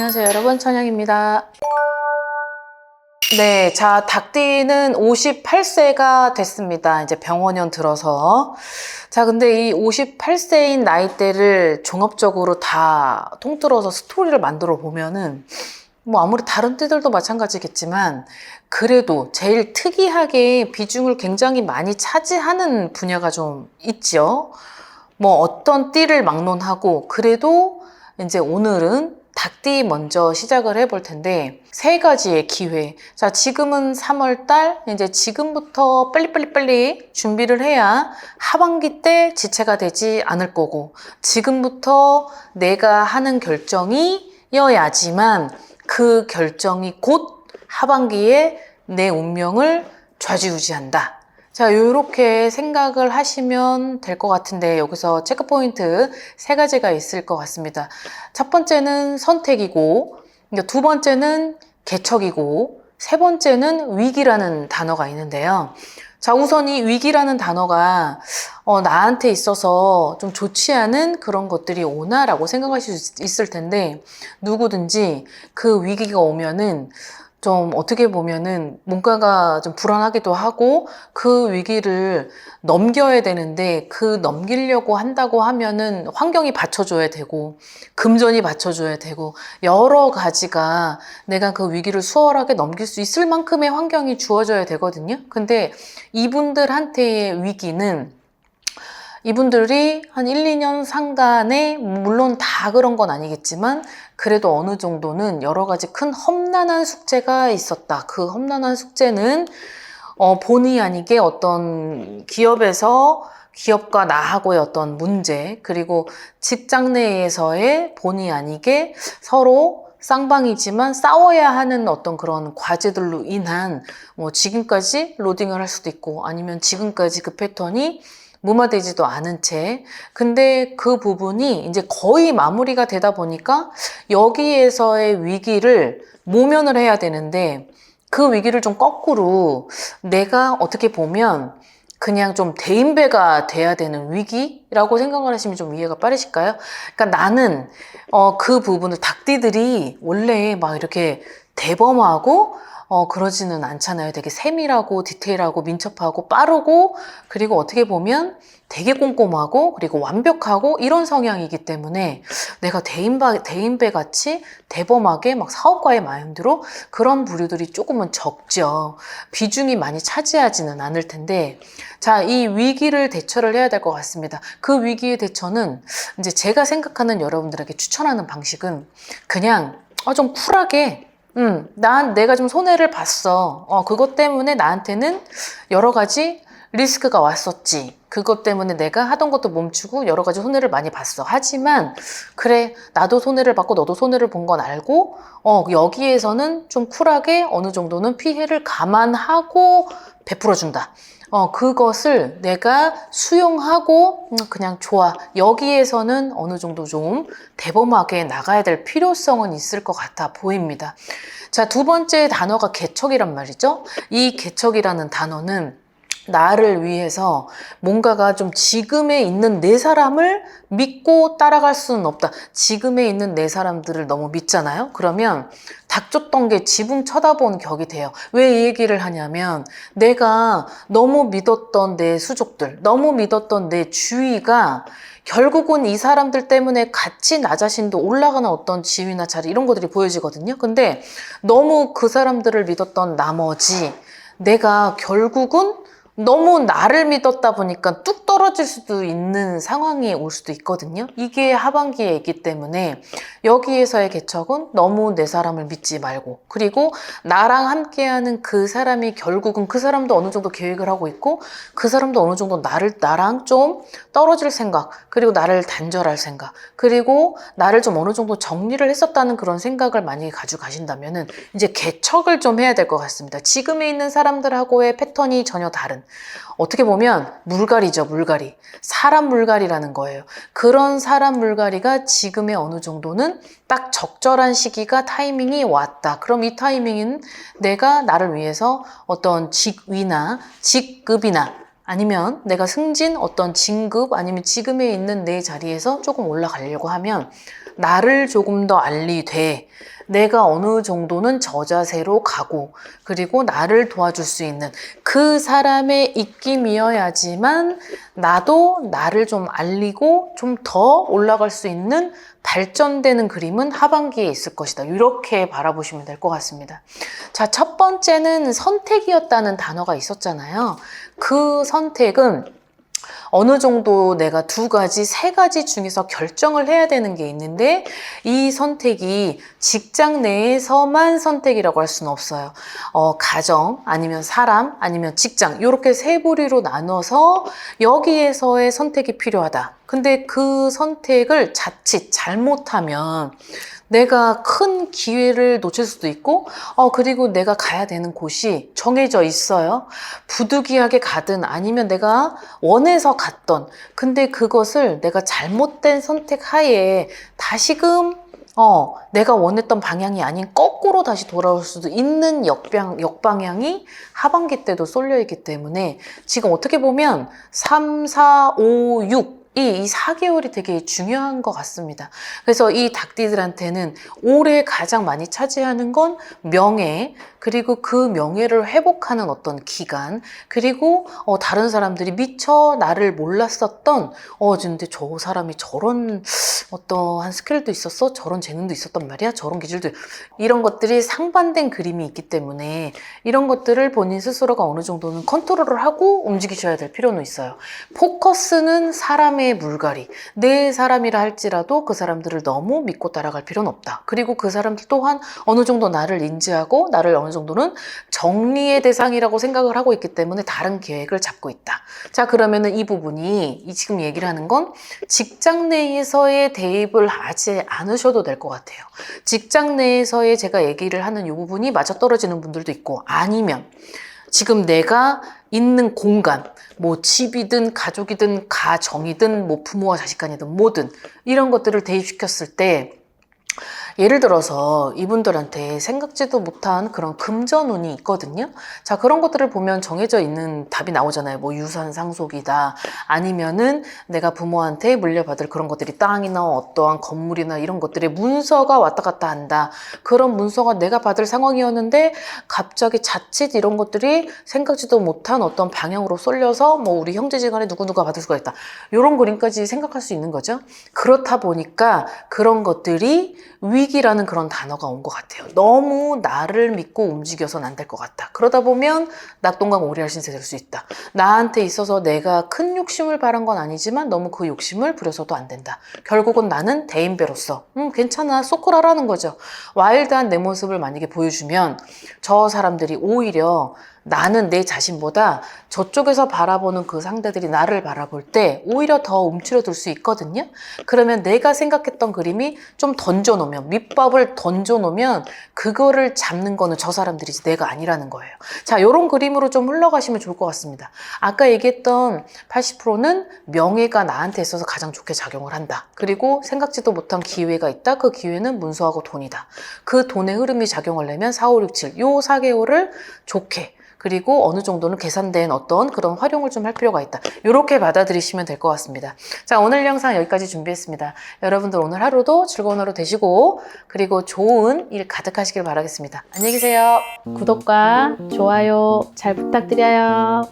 안녕하세요 여러분, 천영입니다. 네, 자, 닭띠는 58세가 됐습니다. 이제 병원년 들어서. 자, 근데 이 58세인 나이대를 종합적으로 다 통틀어서 스토리를 만들어 보면은 뭐 아무리 다른 띠들도 마찬가지겠지만 그래도 제일 특이하게 비중을 굉장히 많이 차지하는 분야가 좀 있죠. 뭐 어떤 띠를 막론하고 그래도 이제 오늘은 닭띠 먼저 시작을 해볼 텐데 세 가지의 기회. 자, 지금은 3월 달, 이제 지금부터 빨리 준비를 해야 하반기 때 지체가 되지 않을 거고 지금부터 내가 하는 결정이어야지만 그 결정이 곧 하반기에 내 운명을 좌지우지한다. 자, 요렇게 생각을 하시면 될 것 같은데 여기서 체크포인트 세 가지가 있을 것 같습니다. 첫 번째는 선택이고, 두 번째는 개척이고, 세 번째는 위기라는 단어가 있는데요. 자, 우선 이 위기라는 단어가 나한테 있어서 좀 좋지 않은 그런 것들이 오나라고 생각하실 수 있을 텐데 누구든지 그 위기가 오면은 좀 어떻게 보면은 뭔가가 좀 불안하기도 하고 그 위기를 넘겨야 되는데 그 넘기려고 한다고 하면은 환경이 받쳐줘야 되고 금전이 받쳐줘야 되고 여러 가지가 내가 그 위기를 수월하게 넘길 수 있을 만큼의 환경이 주어져야 되거든요. 근데 이분들한테의 위기는 이분들이 한 1, 2년 상간에 물론 다 그런 건 아니겠지만 그래도 어느 정도는 여러 가지 큰 험난한 숙제가 있었다. 그 험난한 숙제는 본의 아니게 어떤 기업과 나하고의 어떤 문제, 그리고 직장 내에서의 본의 아니게 서로 쌍방이지만 싸워야 하는 어떤 그런 과제들로 인한 뭐 지금까지 로딩을 할 수도 있고 아니면 지금까지 그 패턴이 무마되지도 않은 채. 근데 그 부분이 이제 거의 마무리가 되다 보니까 여기에서의 위기를 모면을 해야 되는데 그 위기를 좀 거꾸로 내가 어떻게 보면 그냥 좀 대인배가 돼야 되는 위기라고 생각을 하시면 좀 이해가 빠르실까요? 그러니까 나는 그 부분을 닭띠들이 원래 막 이렇게 대범하고 그러지는 않잖아요. 되게 세밀하고 디테일하고 민첩하고 빠르고 그리고 어떻게 보면 되게 꼼꼼하고 그리고 완벽하고 이런 성향이기 때문에 내가 대인배 같이 대범하게 막 사업가의 마인드로 그런 부류들이 조금은 적죠. 비중이 많이 차지하지는 않을 텐데 자, 이 위기를 대처를 해야 될 것 같습니다. 그 위기의 대처는 이제 제가 생각하는 여러분들에게 추천하는 방식은 그냥 좀 쿨하게 내가 좀 손해를 봤어. 그것 때문에 나한테는 여러 가지 리스크가 왔었지. 그것 때문에 내가 하던 것도 멈추고 여러 가지 손해를 많이 봤어. 하지만, 그래, 나도 손해를 받고 너도 손해를 본 건 알고, 여기에서는 좀 쿨하게 어느 정도는 피해를 감안하고 베풀어준다. 그것을 내가 수용하고 그냥 좋아. 여기에서는 어느 정도 좀 대범하게 나가야 될 필요성은 있을 것 같아 보입니다. 자, 두 번째 단어가 개척이란 말이죠. 이 개척이라는 단어는 나를 위해서 뭔가가 좀 지금에 있는 내 사람을 믿고 따라갈 수는 없다. 지금에 있는 내 사람들을 너무 믿잖아요. 그러면 닥쳤던 게 지붕 쳐다본 격이 돼요. 왜 이 얘기를 하냐면 내가 너무 믿었던 내 수족들, 너무 믿었던 내 주위가 결국은 이 사람들 때문에 같이 나 자신도 올라가는 어떤 지위나 자리 이런 것들이 보여지거든요. 근데 너무 그 사람들을 믿었던 나머지 내가 결국은 너무 나를 믿었다 보니까 뚝 떨어질 수도 있는 상황이 올 수도 있거든요. 이게 하반기에 있기 때문에 여기에서의 개척은 너무 내 사람을 믿지 말고 그리고 나랑 함께하는 그 사람이 결국은 그 사람도 어느 정도 계획을 하고 있고 그 사람도 어느 정도 나랑 좀 떨어질 생각 그리고 나를 단절할 생각 그리고 나를 좀 어느 정도 정리를 했었다는 그런 생각을 만약에 가지고 가신다면은 이제 개척을 좀 해야 될 것 같습니다. 지금에 있는 사람들하고의 패턴이 전혀 다른 어떻게 보면 물갈이죠, 물갈이. 사람 물갈이라는 거예요. 그런 사람 물갈이가 지금의 어느 정도는 딱 적절한 시기가 타이밍이 왔다. 그럼 이 타이밍은 내가 나를 위해서 어떤 직위나 직급이나 아니면 내가 승진 어떤 진급 아니면 지금에 있는 내 자리에서 조금 올라가려고 하면 나를 조금 더 알리되 내가 어느 정도는 저자세로 가고 그리고 나를 도와줄 수 있는 그 사람의 입김이어야지만 나도 나를 좀 알리고 좀 더 올라갈 수 있는 발전되는 그림은 하반기에 있을 것이다. 이렇게 바라보시면 될 것 같습니다. 자, 첫 번째는 선택이었다는 단어가 있었잖아요. 그 선택은 어느 정도 내가 두 가지, 세 가지 중에서 결정을 해야 되는 게 있는데 이 선택이 직장 내에서만 선택이라고 할 수는 없어요. 가정, 아니면 사람, 아니면 직장 이렇게 세 부류로 나눠서 여기에서의 선택이 필요하다. 근데 그 선택을 자칫 잘못하면 내가 큰 기회를 놓칠 수도 있고, 그리고 내가 가야 되는 곳이 정해져 있어요. 부득이하게 가든 아니면 내가 원해서 갔던, 근데 그것을 내가 잘못된 선택 하에 다시금 내가 원했던 방향이 아닌 거꾸로 다시 돌아올 수도 있는 역방향이 하반기 때도 쏠려 있기 때문에 지금 어떻게 보면 3, 4, 5, 6 이 4개월이 되게 중요한 것 같습니다. 그래서 이 닭띠들한테는 올해 가장 많이 차지하는 건 명예, 그리고 그 명예를 회복하는 어떤 기간, 그리고 다른 사람들이 미처 나를 몰랐었던 근데 저 사람이 저런 어떠한 스킬도 있었어? 저런 재능도 있었단 말이야? 저런 기질도 이런 것들이 상반된 그림이 있기 때문에 이런 것들을 본인 스스로가 어느 정도는 컨트롤을 하고 움직이셔야 될 필요는 있어요. 포커스는 사람의 물갈이. 내 사람이라 할지라도 그 사람들을 너무 믿고 따라갈 필요는 없다. 그리고 그 사람들 또한 어느 정도 나를 인지하고 나를 어느 정도는 정리의 대상이라고 생각을 하고 있기 때문에 다른 계획을 잡고 있다. 자, 그러면은 이 부분이 지금 얘기를 하는 건 직장 내에서의 대입을 하지 않으셔도 될 것 같아요. 직장 내에서의 제가 얘기를 하는 이 부분이 맞아떨어지는 분들도 있고 아니면 지금 내가 있는 공간, 뭐 집이든 가족이든 가정이든 뭐 부모와 자식 간이든 뭐든 이런 것들을 대입시켰을 때 예를 들어서 이분들한테 생각지도 못한 그런 금전운이 있거든요. 자, 그런 것들을 보면 정해져 있는 답이 나오잖아요. 뭐 유산 상속이다. 아니면은 내가 부모한테 물려받을 그런 것들이 땅이나 어떠한 건물이나 이런 것들의 문서가 왔다 갔다 한다. 그런 문서가 내가 받을 상황이었는데 갑자기 자칫 이런 것들이 생각지도 못한 어떤 방향으로 쏠려서 뭐 우리 형제지간에 누구누가 받을 수가 있다. 이런 그림까지 생각할 수 있는 거죠. 그렇다 보니까 그런 것들이 위기라는 그런 단어가 온 것 같아요. 너무 나를 믿고 움직여서는 안 될 것 같다. 그러다 보면 낙동강 오리알신세 될 수 있다. 나한테 있어서 내가 큰 욕심을 바란 건 아니지만 너무 그 욕심을 부려서도 안 된다. 결국은 나는 대인배로서 괜찮아, 쏘콜하라는 거죠. 와일드한 내 모습을 만약에 보여주면 저 사람들이 오히려 나는 내 자신보다 저쪽에서 바라보는 그 상대들이 나를 바라볼 때 오히려 더 움츠러들 수 있거든요. 그러면 내가 생각했던 그림이 좀 던져놓으면, 밑밥을 던져놓으면 그거를 잡는 거는 저 사람들이지 내가 아니라는 거예요. 자, 이런 그림으로 좀 흘러가시면 좋을 것 같습니다. 아까 얘기했던 80%는 명예가 나한테 있어서 가장 좋게 작용을 한다. 그리고 생각지도 못한 기회가 있다. 그 기회는 문서하고 돈이다. 그 돈의 흐름이 작용하려면 4, 5, 6, 7, 요 4개월을 좋게 그리고 어느 정도는 계산된 어떤 그런 활용을 좀 할 필요가 있다. 이렇게 받아들이시면 될 것 같습니다. 자, 오늘 영상 여기까지 준비했습니다. 여러분들 오늘 하루도 즐거운 하루 되시고 그리고 좋은 일 가득하시길 바라겠습니다. 안녕히 계세요. 구독과 좋아요 잘 부탁드려요.